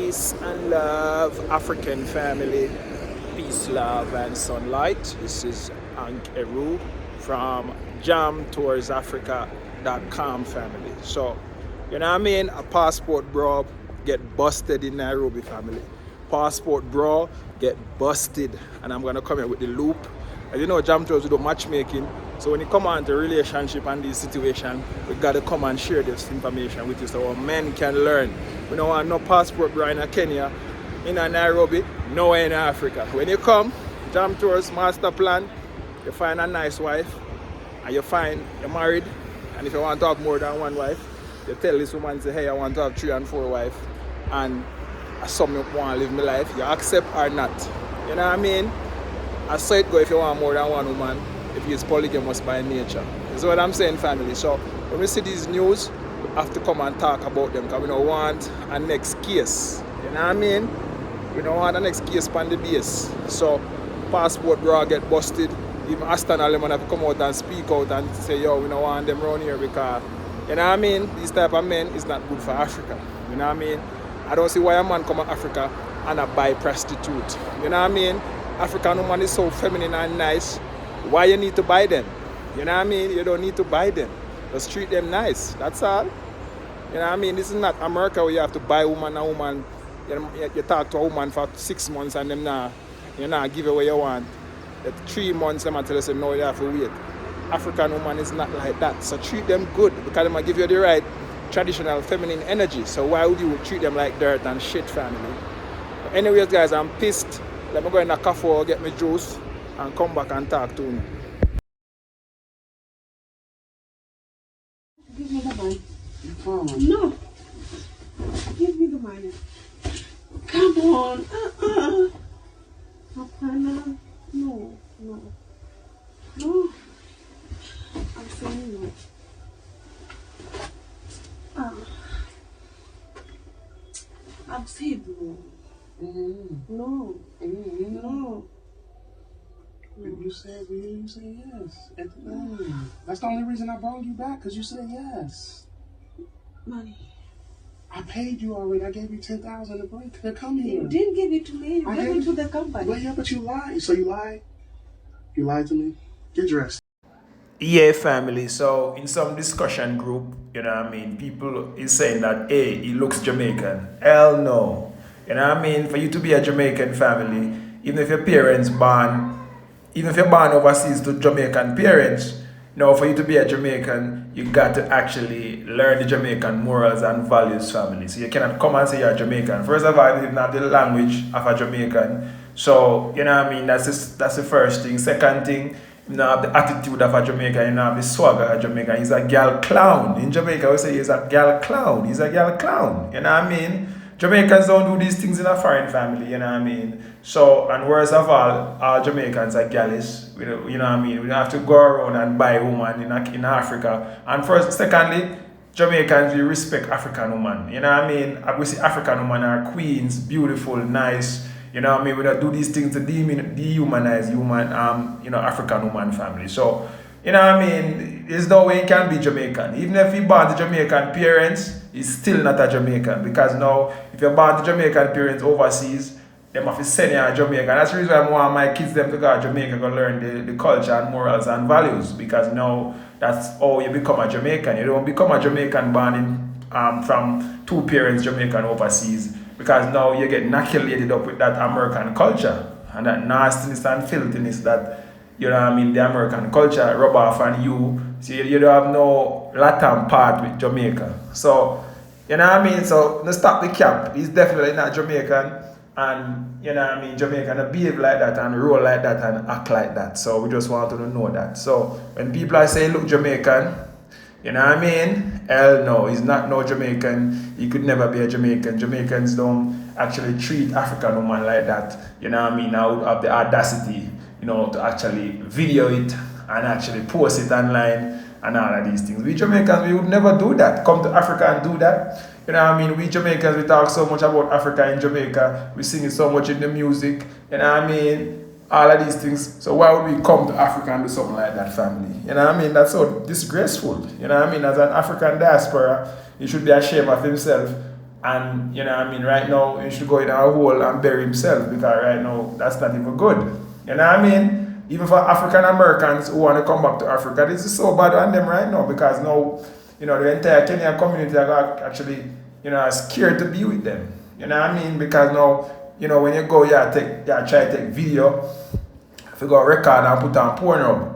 Peace and love, African family. Peace, love, and sunlight. This is Ank Eru from jamtoursafrica.com family. So, you know what I mean? A passport bro get busted in Nairobi family. Passport bro get busted. And I'm gonna come here with the loop. As you know, Jam Tours we do matchmaking. So when you come on to relationship and this situation, we gotta come and share this information with you so our men can learn. We don't want no passport bro in Kenya, in Nairobi, nowhere in Africa. When you come, Jam Tours master plan, you find a nice wife, and you're married, and if you want to have more than one wife, you tell this woman, say, hey, I want to have 3 and 4 wives, and I want to live my life, you accept or not. You know what I mean? I saw it go if you want more than one woman, if you're polygamous by nature. That's what I'm saying, family. So when we see these news, we have to come and talk about them because we don't want a next case. You know what I mean? We don't want a next case on the base. So passport bro get busted. Even Aston Allemon have to come out and speak out and say, yo, we don't want them around here because, you know what I mean? This type of men is not good for Africa. You know what I mean? I don't see why a man come to Africa and a buy prostitute. You know what I mean? African woman is so feminine and nice. Why you need to buy them? You know what I mean? You don't need to buy them. Just treat them nice. That's all. You know what I mean? This is not America where you have to buy a woman. You talk to a woman for 6 months and them you not give her what you want. At 3 months them tell us no, you have to wait. African woman is not like that. So treat them good because they might give you the right traditional feminine energy. So why would you treat them like dirt and shit, family? Anyways, guys, I'm pissed. Let me go in the cafe, get me juice, and come back and talk to me. Give me the money. No. Give me the money. Come on. Hapana. No. No. I'm saying no. I've said no. No. No. You said yes at the time. That's the only reason I brought you back, because you said yes. Money. I paid you already. I gave you 10,000 to come here. You didn't give it to me. You gave it to the company. Well, yeah, but you lied. So you lied? You lied to me? Get dressed. Yeah, family. So in some discussion group, you know what I mean, people is saying that, hey, he looks Jamaican. Hell no. You know what I mean? For you to be a Jamaican family, even if your parents even if you're born overseas to Jamaican parents, for you to be a Jamaican, you got to actually learn the Jamaican morals and values, family. So you cannot come and say you're Jamaican. First of all, you don't have the language of a Jamaican. So, you know what I mean? That's the first thing. Second thing, you don't have the attitude of a Jamaican. You don't have the swagger of a Jamaican. He's a gal clown. In Jamaica, we say he's a gal clown. He's a gal clown. You know what I mean? Jamaicans don't do these things in a foreign family, you know what I mean? So, and worst of all Jamaicans are gallis, you know what I mean? We don't have to go around and buy a woman in Africa. And secondly, Jamaicans, we respect African women, you know what I mean? We see African women are queens, beautiful, nice, you know what I mean? We don't do these things to dehumanize African woman family. So, you know what I mean? There's no way he can be Jamaican. Even if he born to Jamaican parents, he's still not a Jamaican. Because now, if you're born to Jamaican parents overseas, they have to send you to Jamaica. That's the reason why I want my kids them to go to Jamaica to learn the culture and morals and values. Because now, that's how you become a Jamaican. You don't become a Jamaican born from 2 parents Jamaican overseas. Because now you get inoculated up with that American culture. And that nastiness and filthiness that, you know what I mean, the American culture rub off on you. So you don't have no Latin part with Jamaica. So, you know what I mean? So, no stop the cap. He's definitely not Jamaican. And, you know what I mean, Jamaican behave like that and roll like that and act like that. So, we just want to know that. So, when people are saying, look, Jamaican, you know what I mean? Hell no, he's not no Jamaican. He could never be a Jamaican. Jamaicans don't actually treat African women like that. You know what I mean? I would have the audacity, to actually video it and actually post it online and all of these things. We Jamaicans, we would never do that. Come to Africa and do that. You know what I mean? We Jamaicans, we talk so much about Africa in Jamaica. We sing it so much in the music. You know what I mean? All of these things. So why would we come to Africa and do something like that, family? You know what I mean? That's so disgraceful. You know what I mean? As an African diaspora, he should be ashamed of himself And you know what I mean, right now he should go in a hole and bury himself because right now that's not even good. You know what I mean? Even for African Americans who want to come back to Africa, this is so bad on them right now because now, you know, the entire Kenyan community are actually, you know, are scared to be with them. You know what I mean? Because now, you know, when you go, try to take video, if you go record and put on porno.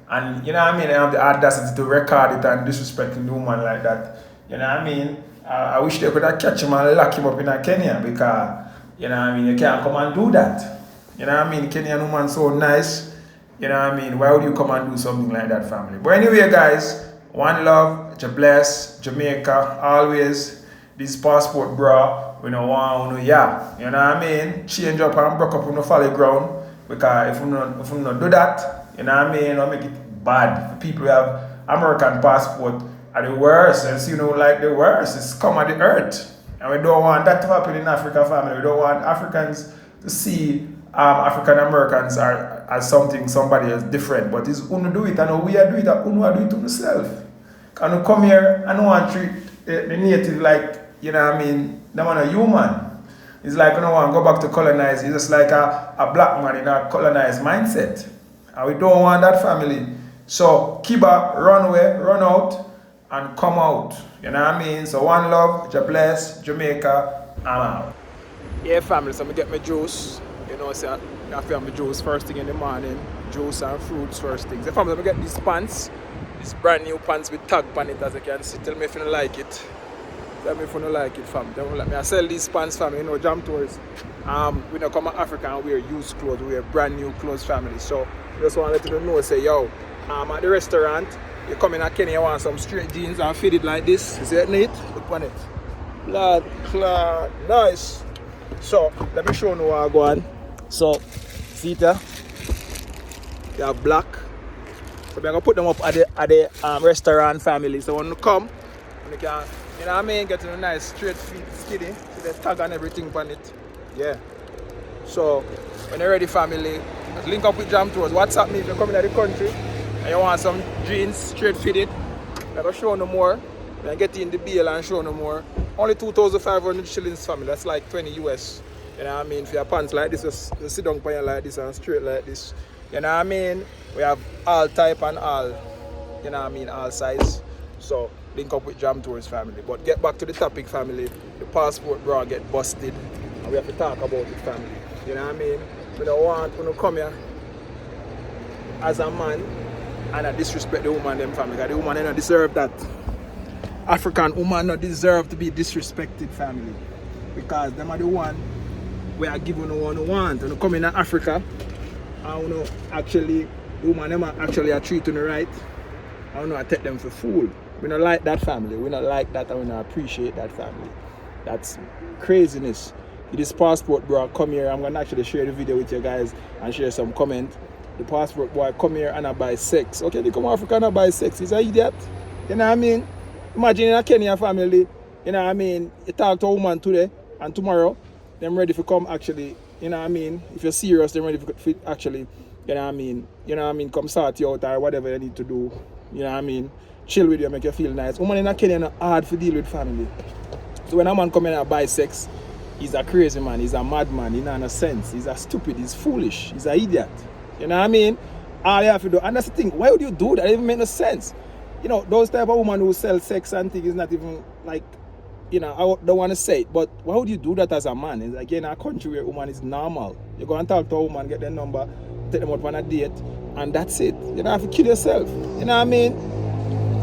And you know what I mean, I have the audacity to record it and disrespecting the woman like that. You know what I mean? I wish they could have catch him and lock him up in Kenya because, you know what I mean, you can't come and do that. You know what I mean? Kenyan woman so nice. You know what I mean? Why would you come and do something like that, family? But anyway, guys, one love, God bless, Jamaica, always. This passport, bro, we don't want to, yeah. You know what I mean? Change up and break up on the folly ground. Because if we not do that, you know what I mean, it'll make it bad. For people who have American passport are the worst. And you know, like the worst, it's come at the earth. And we don't want that to happen in Africa, family. We don't want Africans to see African Americans as somebody else different. But it's uno do it and we are do it and uno do it to themselves. Can you come here and want to treat the native like, you know what I mean, them are a human. It's like, you know, want to go back to colonize. It's just like a black man in a colonized mindset. And we don't want that, family. So, Kiba, run away, run out, and come out. You know what I mean? So, one love, God bless, Jamaica, I'm out. Yeah, family, so I get my juice. You know, so I have my juice first thing in the morning. Juice and fruits first thing. So, family, I get these pants. These brand new pants with tag on it, as you can see. Tell me if you don't like it. Tell me if you don't like it, fam. Don't like me. I sell these pants, fam. You know, jam tours. We don't come to Africa and wear used clothes. We wear brand new clothes, family. So, just want to let you know, say, yo, at the restaurant, you come in at Kenya, you want some straight jeans and fit it like this. Is it neat? Look on it. Lad, nice. So, let me show you what I go on. So, see there? You have black. So, I'm going to put them up at the restaurant, family. So, when you come, you can, you know what I mean, getting a nice straight fit, skinny, with the tag and everything on it. Yeah. So, when you're ready, family, link up with Jam Tours. WhatsApp me if you're coming to the country and you want some jeans straight fitted. I'm going to show no more. Then get in the bill and show no more. Only 2,500 shillings, family. That's like 20 US. You know what I mean? For your pants like this, just sit down on like this and straight like this. You know what I mean? We have all type and all, you know what I mean, all size. So, link up with Jam Tours, family. But get back to the topic, family. The passport, bro, get busted. And we have to talk about it, family. You know what I mean? We don't want to come here as a man and I disrespect the woman them, family. Because the woman don't deserve that. African woman don't deserve to be disrespected, family. Because them are the one we are giving the one who want. When you come in Africa and you know, actually, the woman them are actually are treating you right. I don't take them for fool. We don't like that, family. We don't like that and we don't appreciate that, family. That's craziness. This passport, bro, come here. I'm gonna actually share the video with you guys and share some comment. The passport boy come here and I buy sex. Okay, they come to Africa and I buy sex. He's an idiot. You know what I mean? Imagine in a Kenya family, you know what I mean? You talk to a woman today and tomorrow, them ready to come actually, you know what I mean? If you're serious, they're ready for actually, you know what I mean? You know what I mean? Come sort you out or whatever you need to do. You know what I mean? Chill with you, make you feel nice. Woman in a Kenya not hard to deal with, family. So when a man come in and buy sex, he's a crazy man, he's a madman, he not no sense, he's a stupid, he's foolish, he's an idiot. You know what I mean? All you have to do, and that's the thing, why would you do that? It even make no sense. You know, those type of women who sell sex and things is not even like, you know, I don't want to say it, but why would you do that as a man? It's like in a country where a woman is normal. You go and talk to a woman, get their number, take them out on a date, and that's it. You don't have to kill yourself. You know what I mean?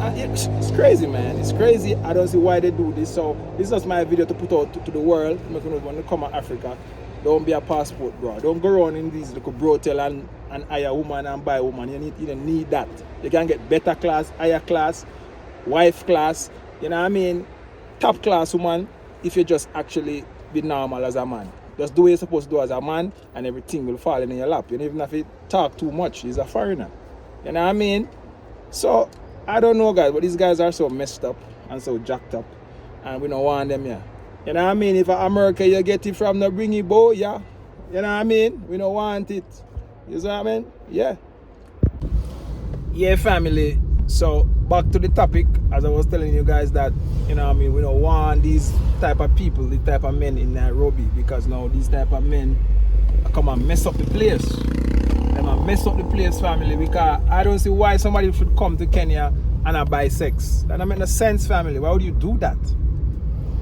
It's crazy, man. It's crazy. I don't see why they do this. So this is just my video to put out to the world. Make you know when you come to Africa, don't be a passport, bro. Don't go around in these little brothel and hire a woman and buy a woman. You don't need that. You can get better class, higher class, wife class. You know what I mean? Top class woman if you just actually be normal as a man. Just do what you're supposed to do as a man and everything will fall in your lap. You don't even have to talk too much. He's a foreigner. You know what I mean? So I don't know, guys, but these guys are so messed up and so jacked up, and we don't want them here. You know what I mean? If America you get it from the bringy boy, yeah. You know what I mean? We don't want it. You know what I mean? Yeah. Yeah, family. So back to the topic, as I was telling you guys that, you know what I mean, we don't want these type of people, these type of men in Nairobi, because now these type of men come and mess up the place. They might mess up the place, family, because I don't see why somebody should come to Kenya and buy sex. That don't make no sense, family. Why would you do that?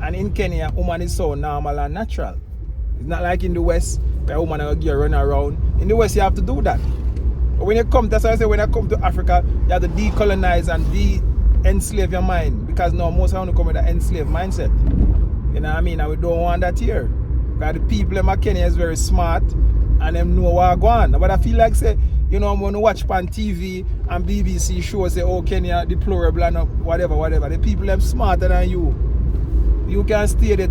And in Kenya, woman is so normal and natural. It's not like in the West where a woman will get run around. In the West, you have to do that. But when you come, that's why I say when I come to Africa, you have to decolonize and de-enslave your mind. Because now most of them come with an enslaved mindset. You know what I mean? And we don't want that here. Because the people in Kenya is very smart and them know what going on. But I feel like, say, you know, when you watch on TV and BBC shows, say, oh, Kenya deplorable and whatever. The people them smarter than you. You can stay there,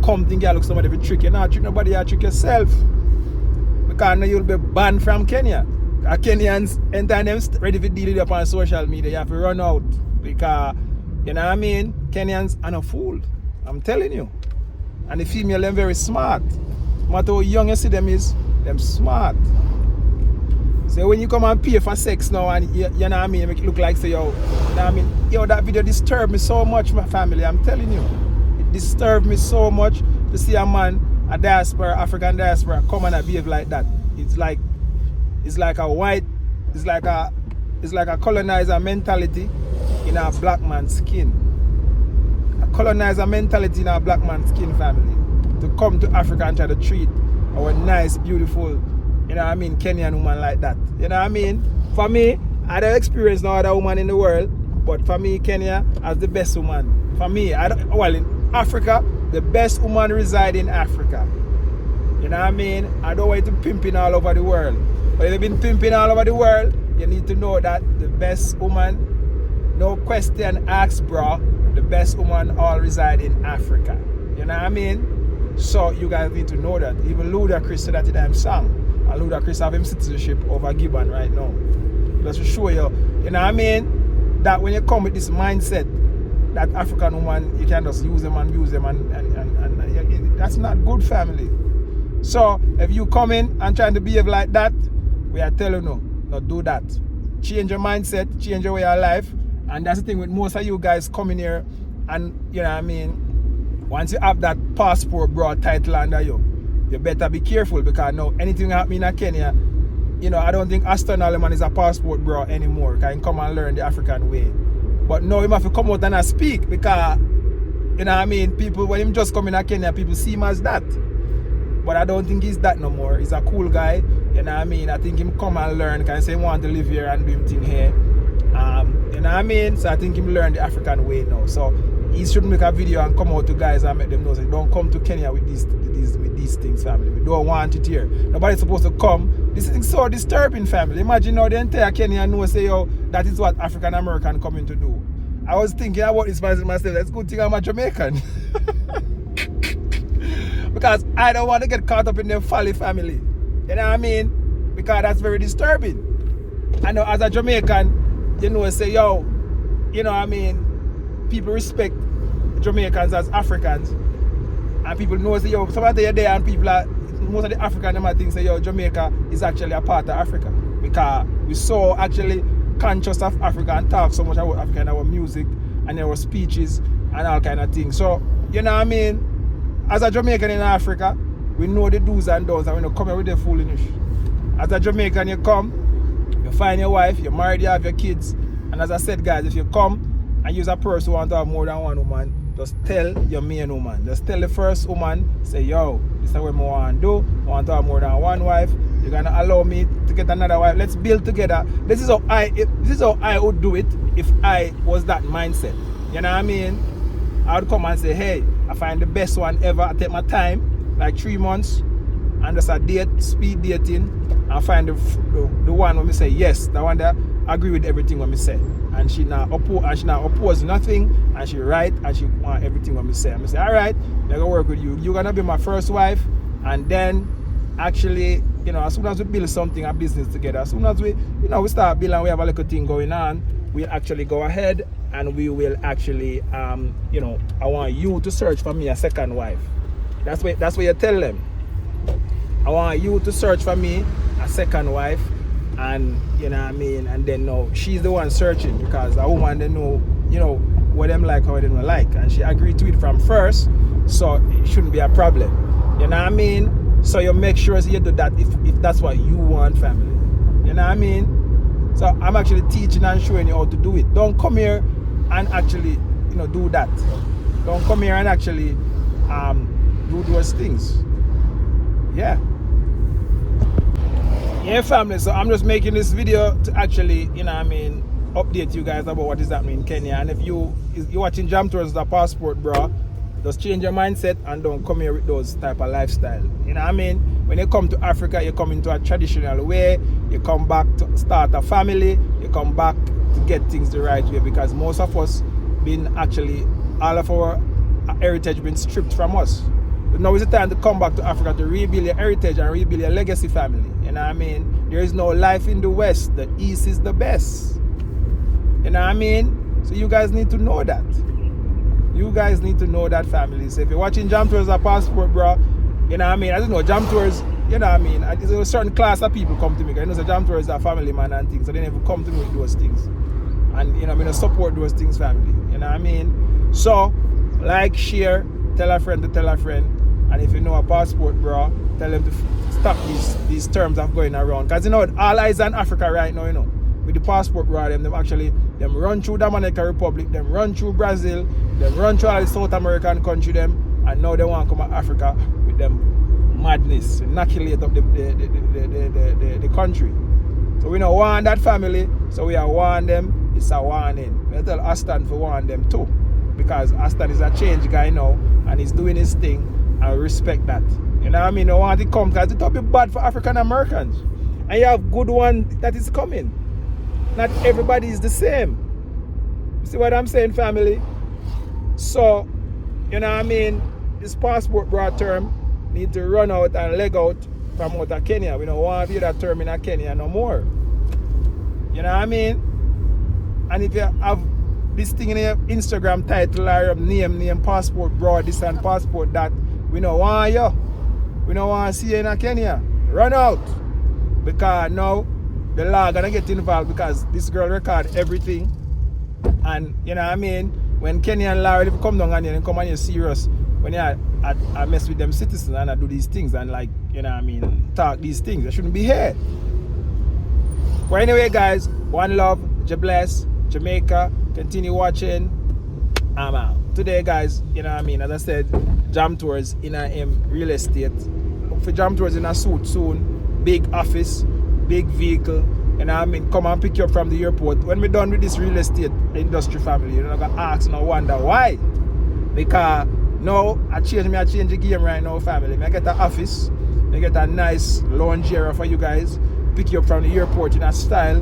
come think you look somebody for trick. You not trick nobody, you trick yourself. Because now you'll be banned from Kenya. Kenyans, anytime them ready to deal with it on social media, you have to run out. Because, you know what I mean? Kenyans are not fooled. I'm telling you. And the female, them very smart. No matter how young you see them is, them smart. So when you come and pay for sex now and you know what I mean, make it look like say, yo, you know what I mean? Yo, that video disturbed me so much, my family, I'm telling you. It disturbed me so much to see a man, a diaspora, African diaspora, come and behave like that. It's like a white, it's like a colonizer mentality in a black man's skin. A colonizer mentality in a black man's skin, family. To come to Africa and try to treat our nice, beautiful, you know what I mean, Kenyan woman like that. You know what I mean? For me, I don't experience no other woman in the world, but for me, Kenya has the best woman. For me, in Africa, the best woman reside in Africa. You know what I mean? I don't want to pimping all over the world. But if you've been pimping all over the world, you need to know that the best woman, no question asked, bro, the best woman all reside in Africa. You know what I mean? So you guys need to know that. Even Ludacris said that in his song. And Ludacris have him citizenship over Gibbon right now. Just to show you, you know what I mean? That when you come with this mindset, that African woman, you can just use them and that's not good, family. So if you come in and trying to behave like that, we are telling you, not do that. Change your mindset, change your way of life. And that's the thing with most of you guys coming here and, you know what I mean, once you have that passport broad title under you, you better be careful because now anything happening in Kenya, you know, I don't think Aston Alleman is a passport bro anymore. Because you can come and learn the African way. But now you have to come out and speak because, you know what I mean, people, when him just come in Kenya, people see him as that. But I don't think he's that no more. He's a cool guy, you know what I mean? I think him come and learn because he say he want to live here and do him thing here. You know what I mean? So I think him learn the African way now. So he should make a video and come out to guys and make them know, say, don't come to Kenya with these things, family. We don't want it here. Nobody's supposed to come. This is so disturbing, family. Imagine now the entire Kenya know, say, yo, that is what African American coming to do. I was thinking about this myself. That's a good thing I'm a Jamaican. Because I don't want to get caught up in the folly, family. You know what I mean? Because that's very disturbing. I know as a Jamaican, you know, say, yo, you know what I mean? People respect Jamaicans as Africans. And people know, say, yo, somebody you're there and people are, most of the African them think, say, yo, Jamaica is actually a part of Africa. Because we so actually conscious of Africa and talk so much about Africa and our music and our speeches and all kind of things. So, you know what I mean? As a Jamaican in Africa, we know the do's and don'ts and we don't come here with the foolishness. As a Jamaican, you come, you find your wife, you're married, you have your kids. And as I said, guys, if you come and use a person who wants to have more than one woman, just tell your main woman. Just tell the first woman, say, yo, this is what I want to do. I want to have more than one wife. You're going to allow me to get another wife. Let's build together. This is how I would do it if I was that mindset. You know what I mean? I would come and say, hey, I find the best one ever. I take my time, like 3 months, and just a date, speed dating, and find the one when me say yes, the one that agree with everything when me say. And she not oppose nothing, and she right, and she want everything when me say. And me say, all right, I'm gonna work with you. You're gonna be my first wife, and then actually, you know, as soon as we build something, a business together, as soon as we start building, we have a little thing going on, we'll actually go ahead and we will actually, you know, I want you to search for me a second wife. That's what you tell them. I want you to search for me a second wife and you know what I mean, and then now she's the one searching because a woman they know, you know, what them like, how they don't like, and she agreed to it from first, so it shouldn't be a problem. You know what I mean? So you make sure you do that if that's what you want, family. You know what I mean? So I'm actually teaching and showing you how to do it. Don't come here and actually, you know, do that. Don't come here and actually do those things. Yeah. Yeah, family. So I'm just making this video to actually, you know what I mean, update you guys about what is happening in Kenya. And if you're watching Jam Tours the passport, bro, just change your mindset and don't come here with those type of lifestyle. You know what I mean? When you come to Africa, you come into a traditional way. You come back to start a family. You come back to get things the right way, because most of us been actually, all of our heritage been stripped from us. But now is the time to come back to Africa to rebuild your heritage and rebuild your legacy, family. You know what I mean? There is no life in the West. The East is the best. You know what I mean? So you guys need to know that. You guys need to know that, family. So if you're watching Jam Tours a passport, bro, you know what I mean? I don't know, Jam Tours, you know what I mean? There's a certain class of people come to me. I know Jam Tours is a family man and things, so they never come to me with those things. And you know, I'm gonna support those things, family. You know what I mean? So, like, share, tell a friend to tell a friend. And if you know a passport, bro, tell them to stop these terms of going around. Because you know, all eyes on Africa right now, you know. With the passport, bro, them run through the Dominican Republic, them run through Brazil, them run through all the South American country, them, and now they want to come to Africa with them madness, inoculate up the country. So we don't want that, family, so we are warning them. It's a warning. We tell Aston to warn them too, because Aston is a change guy now, and he's doing his thing, and we respect that. You know what I mean? I want it to come, because it's not be bad for African Americans, and you have good one that is coming. Not everybody is the same. You see what I'm saying, family? So, you know what I mean? This passport broad term need to run out and leg out from out of Kenya. We don't want to hear that term in Kenya no more. You know what I mean? And if you have this thing in your Instagram title or your name passport broad this and passport that, we don't want you. We don't want to see you in Kenya. Run out. Because now the law gonna get involved, because this girl record everything. And you know what I mean? When Kenyan law if you come down and you come and you're serious, when you I mess with them citizens and I do these things and, like, you know what I mean, talk these things, I shouldn't be here. But anyway, guys, one love, bless, Jamaica, continue watching. I'm out. Today, guys, you know what I mean, as I said, Jam Tours in a real estate. For Jam Tours in a suit soon, big office, big vehicle, you know what I mean, come and pick you up from the airport. When we're done with this real estate industry, family, you're not gonna ask no wonder why. Because now I change the game right now, family. I get an office, I get a nice lounge area for you guys, pick you up from the airport in a style,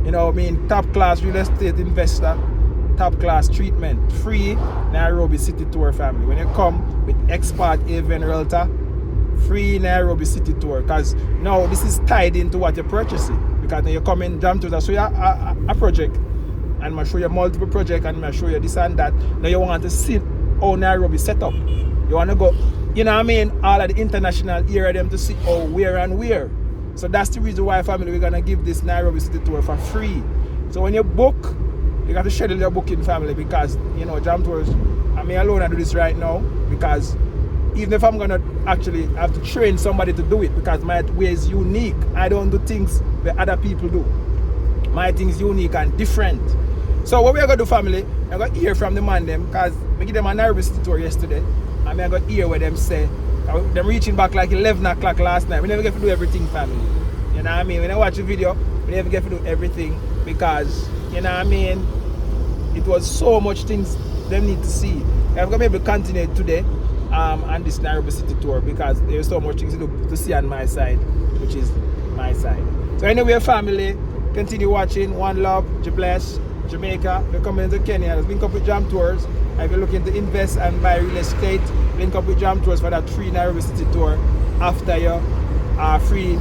you know what I mean, top class real estate investor, top class treatment, free Nairobi city tour, family. When you come with expat Haven Realtor, free Nairobi city tour, because now this is tied into what you're purchasing. Because now you come in Jam Tours, I show you a project, and I show you multiple projects, and I show you this and that. Now you want to see how Nairobi set up. You want to go, you know what I mean, all of the international area them to see how, where and where. So that's the reason why, family, we're going to give this Nairobi city tour for free. So when you book, you got to schedule your booking, family, because, you know, Jam Tours, I mean alone I do this right now, because even if I'm going to actually have to train somebody to do it, because my way is unique. I don't do things that other people do. My thing is unique and different. So what we're going to do, family, I'm going to hear from the man them, because we give them a Nairobi city tour yesterday, and I'm going to hear what them say. Them reaching back like 11 o'clock last night. We never get to do everything, family. You know what I mean? When I watch the video, we never get to do everything, because, you know what I mean, it was so much things them need to see. I'm going to be able to continue today on this Nairobi city tour, because there's so much things to see on my side, which is my side. So anyway, family, continue watching. One love, bless, Jamaica. We're coming to Kenya. Let's link up with Jam Tours. If you're looking to invest and buy real estate, link up with Jam Tours for that free Nairobi city tour after your free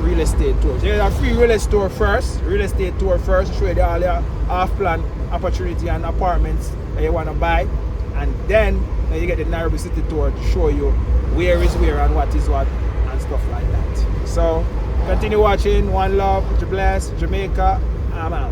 real estate tour. So there's a free real estate tour first, show you all your half-plan opportunity and apartments that you want to buy, and then you get the Nairobi city tour to show you where is where and what is what and stuff like that. So Continue watching. One love. Bless. Jamaica. I'm out.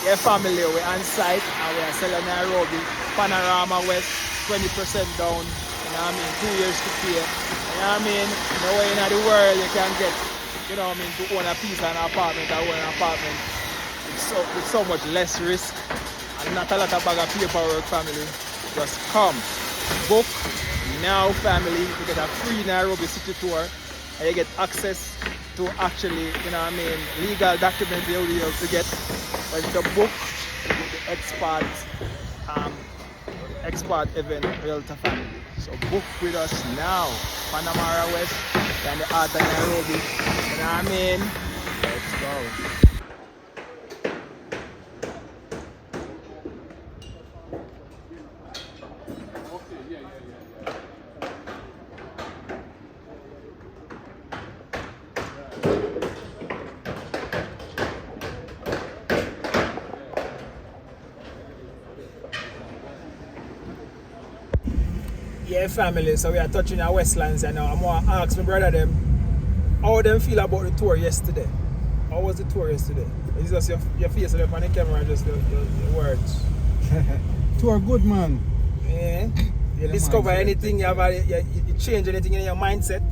Yeah, family, we're on site and we are selling Nairobi. Panorama West, 20% down. You know what I mean? 2 years to pay. You know what I mean? Nowhere in the world you can get, you know what I mean, to own a piece of an apartment or own an apartment with so much less risk and not a lot of bag of paperwork, family. Just come, book now, family. You get a free Nairobi city tour and you get access to actually, you know what I mean, legal documents you'll be able to get when you book the expat event realtor family. So book with us now. Panamara West and the heart of Nairobi. You know what I mean? Let's go. Yeah, family, so we are touching our Westlands and now I'm going to ask my brother them how them feel about the tour yesterday. How was the tour yesterday? It's just your face on the camera and just the words. Tour good, man. Yeah. You discover anything, you change anything in your mindset?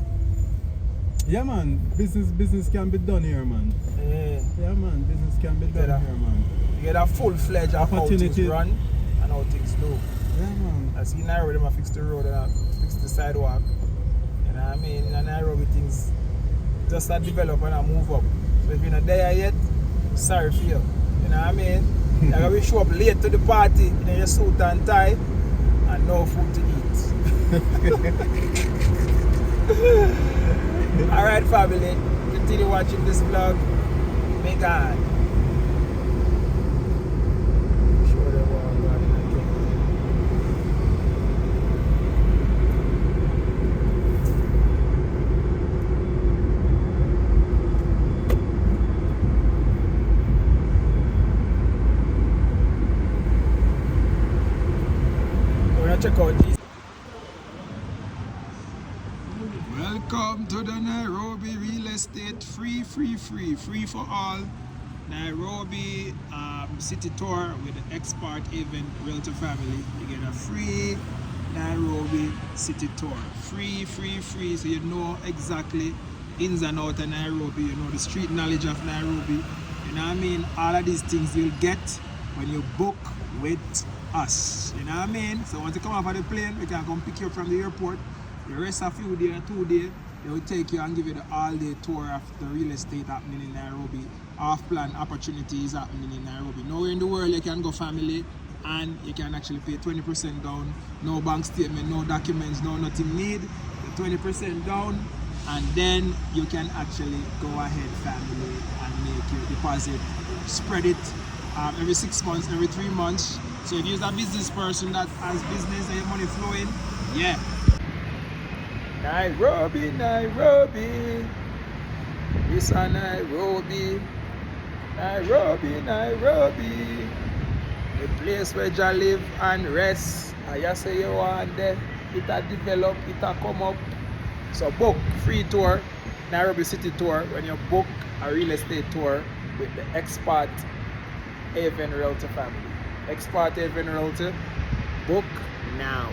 Yeah, man. Business can be done here, man. Yeah, man. Business can be done here, man. You get a full-fledged of how things run and how things do. Yeah, man. I see Nairobi, I fix the road and I fix the sidewalk. You know what I mean? In Nairobi, things just start develop and I move up. So if you're not there yet, sorry for you. You know what I mean? You're going to show up late to the party in your suit and tie and no food to eat. Alright, family. Continue watching this vlog. May God. Check out this. Welcome to the Nairobi real estate free for all. Nairobi city tour with the expat event realtor family. You get a free Nairobi city tour. Free, so you know exactly ins and outs of Nairobi. You know the street knowledge of Nairobi. You know what I mean? All of these things you'll get when you book with us. You know what I mean? So once you come off of the plane, we can come pick you up from the airport. The rest of you there, 2 days, they will take you and give you the all-day tour of the real estate happening in Nairobi. Off-plan opportunities happening in Nairobi. Nowhere in the world you can go family and you can actually pay 20% down. No bank statement, no documents, no nothing need. 20% down and then you can actually go ahead family and make your deposit. Spread it every 6 months, every 3 months. So if you're a business person that has business and your money flowing, yeah. Nairobi. It's a Nairobi. The place where you live and rest. And you say you want there, it'll develop, it'll come up. So book free tour, Nairobi City tour, when you book a real estate tour with the Expat Haven Realty family. Expat Haven Realty, book now.